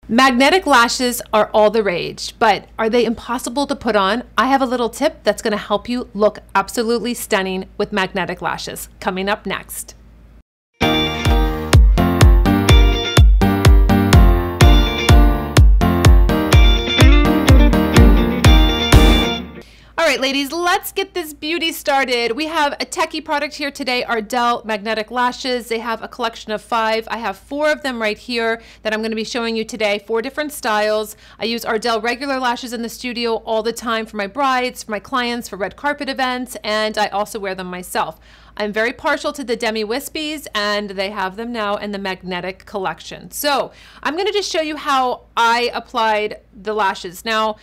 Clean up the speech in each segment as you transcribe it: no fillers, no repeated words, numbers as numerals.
Magnetic lashes are all the rage, but are they impossible to put on? I have a little tip that's going to help you look absolutely stunning with magnetic lashes, coming up next. All right, ladies, let's get this beauty started. We have a techie product here today, Ardell Magnetic Lashes. They have a collection of 5. I have 4 of them right here that I'm going to be showing you today, 4 different styles. I use Ardell regular lashes in the studio all the time for my brides, for my clients, for red carpet events, and I also wear them myself. I'm very partial to the Demi Wispies, and they have them now in the magnetic collection. So I'm going to just show you how I applied the lashes. Now,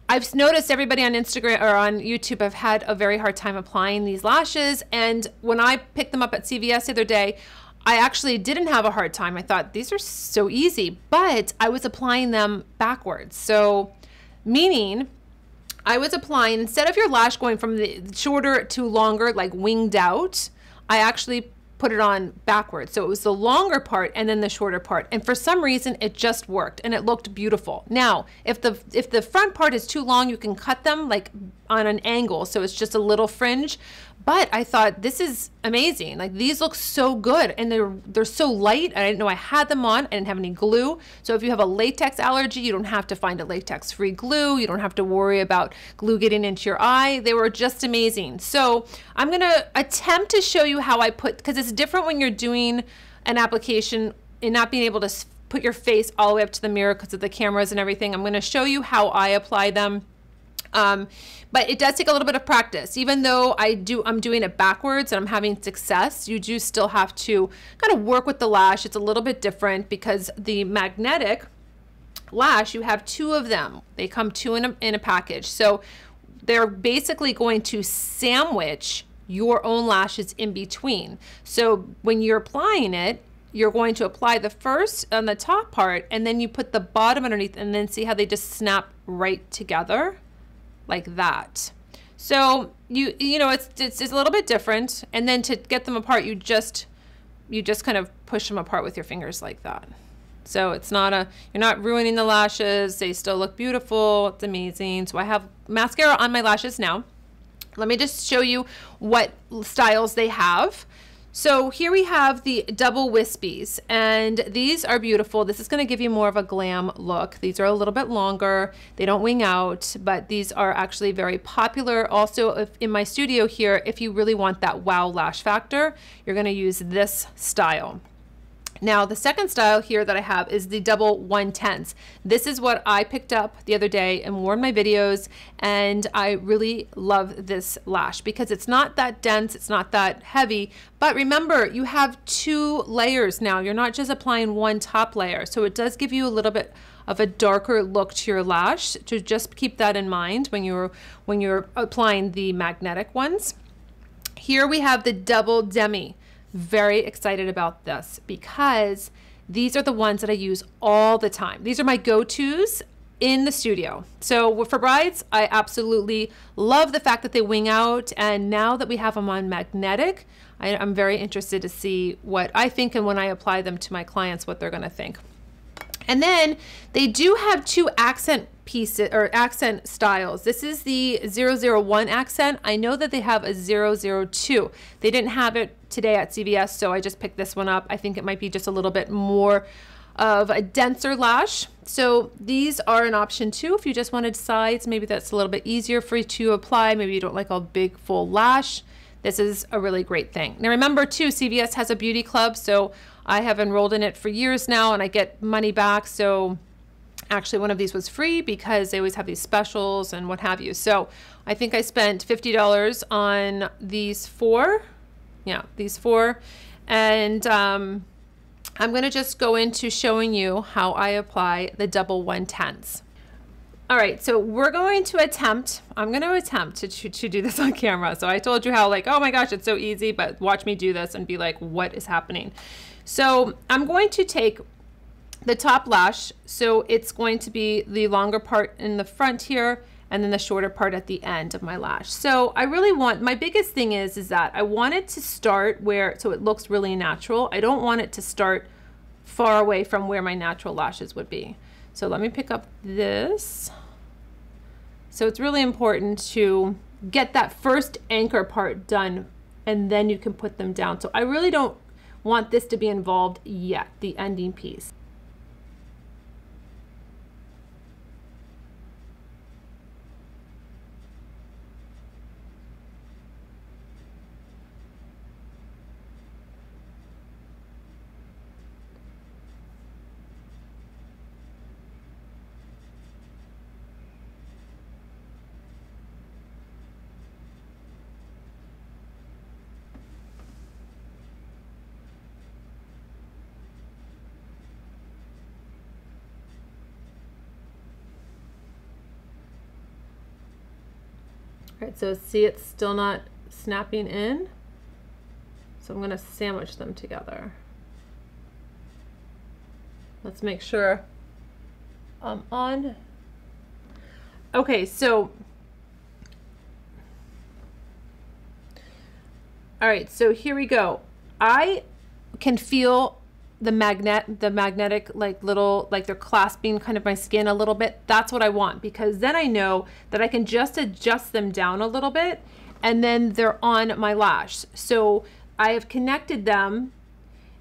I've noticed everybody on Instagram or on YouTube have had a very hard time applying these lashes. And when I picked them up at CVS the other day, I actually didn't have a hard time. I thought these are so easy, but I was applying them backwards. So meaning I was applying, instead of your lash going from the shorter to longer, like winged out, I actually put it on backwards. So it was the longer part and then the shorter part. And for some reason it just worked and it looked beautiful. Now, if the front part is too long, you can cut them like on an angle. So it's just a little fringe. But I thought this is amazing. Like these look so good and they're so light. I didn't know I had them on. I didn't have any glue. So if you have a latex allergy, you don't have to find a latex-free glue. You don't have to worry about glue getting into your eye. They were just amazing. So I'm gonna attempt to show you how I put, because it's different when you're doing an application and not being able to put your face all the way up to the mirror because of the cameras and everything. I'm gonna show you how I apply them. But it does take a little bit of practice. Even though I'm doing it backwards and I'm having success, you do still have to kind of work with the lash. It's a little bit different because the magnetic lash, you have 2 of them. They come 2 in a package. So they're basically going to sandwich your own lashes in between. So when you're applying it, you're going to apply the first on the top part and then you put the bottom underneath and then see how they just snap right together. Like that. So you know it's a little bit different, and then to get them apart you just kind of push them apart with your fingers like that. So it's not you're not ruining the lashes, they still look beautiful. It's amazing. So I have mascara on my lashes now. Let me just show you what styles they have. So here we have the double wispies, and these are beautiful. This is going to give you more of a glam look. These are a little bit longer. They don't wing out, but these are actually very popular. Also, in my studio here, if you really want that wow lash factor, you're going to use this style. Now, the second style here that I have is the double 110s. This is what I picked up the other day and wore in my videos, and I really love this lash because it's not that dense, it's not that heavy, but remember, you have 2 layers now. You're not just applying one top layer, so it does give you a little bit of a darker look to your lash. To just keep that in mind when you're applying the magnetic ones. Here we have the double demi. Very excited about this because these are the ones that I use all the time. These are my go-tos in the studio. So for brides, I absolutely love the fact that they wing out, and now that we have them on magnetic, I'm very interested to see what I think, and when I apply them to my clients, what they're going to think. And then they do have 2 accent pieces or accent styles. This is the 001 accent. I know that they have a 002. They didn't have it today at CVS, so I just picked this one up. I think it might be just a little bit more of a denser lash. So these are an option too. If you just wanted sides, maybe that's a little bit easier for you to apply. Maybe you don't like a big full lash. This is a really great thing. Now remember too, CVS has a beauty club, so I have enrolled in it for years now and I get money back. So actually one of these was free because they always have these specials and what have you. So I think I spent $50 on these 4. Yeah, these 4. And I'm gonna just go into showing you how I apply the double 110s. All right, so we're going to attempt, I'm going to attempt to do this on camera. So I told you how like, oh my gosh, it's so easy, but watch me do this and be like, what is happening? So I'm going to take the top lash. So it's going to be the longer part in the front here and then the shorter part at the end of my lash. So I really want, my biggest thing is that I want it to start where, so it looks really natural. I don't want it to start far away from where my natural lashes would be. So let me pick up this. So it's really important to get that first anchor part done, and then you can put them down. So I really don't want this to be involved yet, the ending piece. All right, so see, it's still not snapping in. So I'm gonna sandwich them together. Let's make sure I'm on. Okay, so, all right, so here we go. I can feel the magnetic like little, like they're clasping kind of my skin a little bit. That's what I want, because then I know that I can just adjust them down a little bit and then they're on my lash. So I have connected them,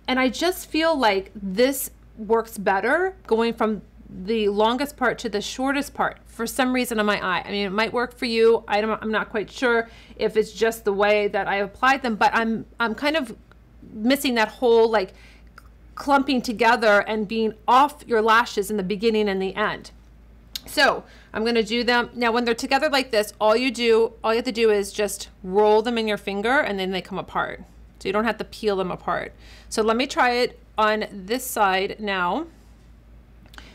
and I just feel like this works better going from the longest part to the shortest part for some reason on my eye. I mean, it might work for you. I'm not quite sure if it's just the way that I applied them, but I'm kind of missing that whole like clumping together and being off your lashes in the beginning and the end. So I'm going to do them now. When they're together like this, all you have to do is just roll them in your finger, and then they come apart. So you don't have to peel them apart. So let me try it on this side now.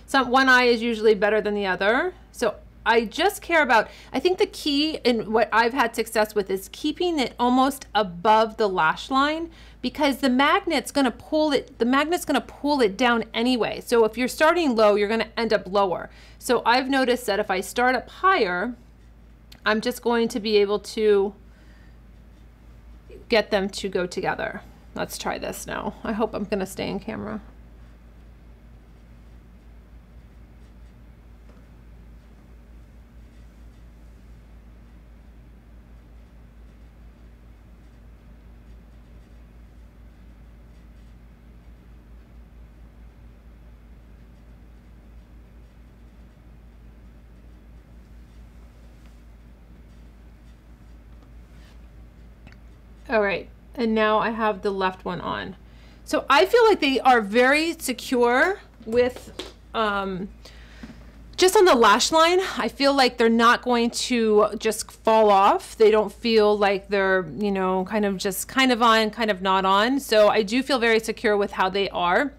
So one eye is usually better than the other. So I just care about, I think the key in what I've had success with is keeping it almost above the lash line, because the magnet's going to pull it down anyway. So if you're starting low, you're going to end up lower. So I've noticed that if I start up higher, I'm just going to be able to get them to go together. Let's try this now. I hope I'm going to stay in camera. All right, and now I have the left one on. So I feel like they are very secure with, just on the lash line. I feel like they're not going to just fall off. They don't feel like they're, you know, kind of on, kind of not on. So I do feel very secure with how they are.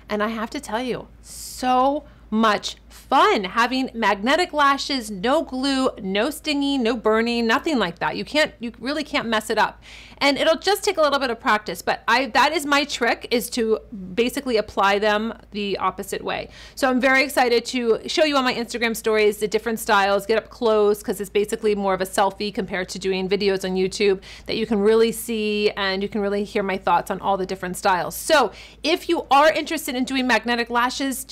And I have to tell you, so much fun having magnetic lashes, no glue, no stinging, no burning, nothing like that. You really can't mess it up. And it'll just take a little bit of practice, but that is my trick, is to basically apply them the opposite way. So I'm very excited to show you on my Instagram stories the different styles, get up close, because it's basically more of a selfie compared to doing videos on YouTube that you can really see, and you can really hear my thoughts on all the different styles. So if you are interested in doing magnetic lashes,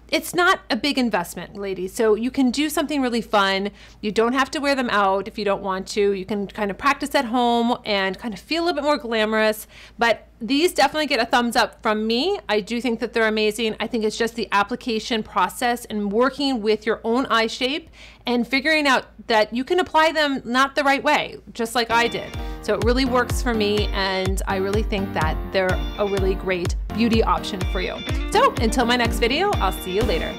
it's not a big investment, ladies. So you can do something really fun. You don't have to wear them out if you don't want to. You can kind of practice at home and kind of feel a little bit more glamorous. But these definitely get a thumbs up from me. I do think that they're amazing. I think it's just the application process and working with your own eye shape and figuring out that you can apply them not the right way, just like I did. So it really works for me, and I really think that they're a really great beauty option for you. So until my next video, I'll see you later.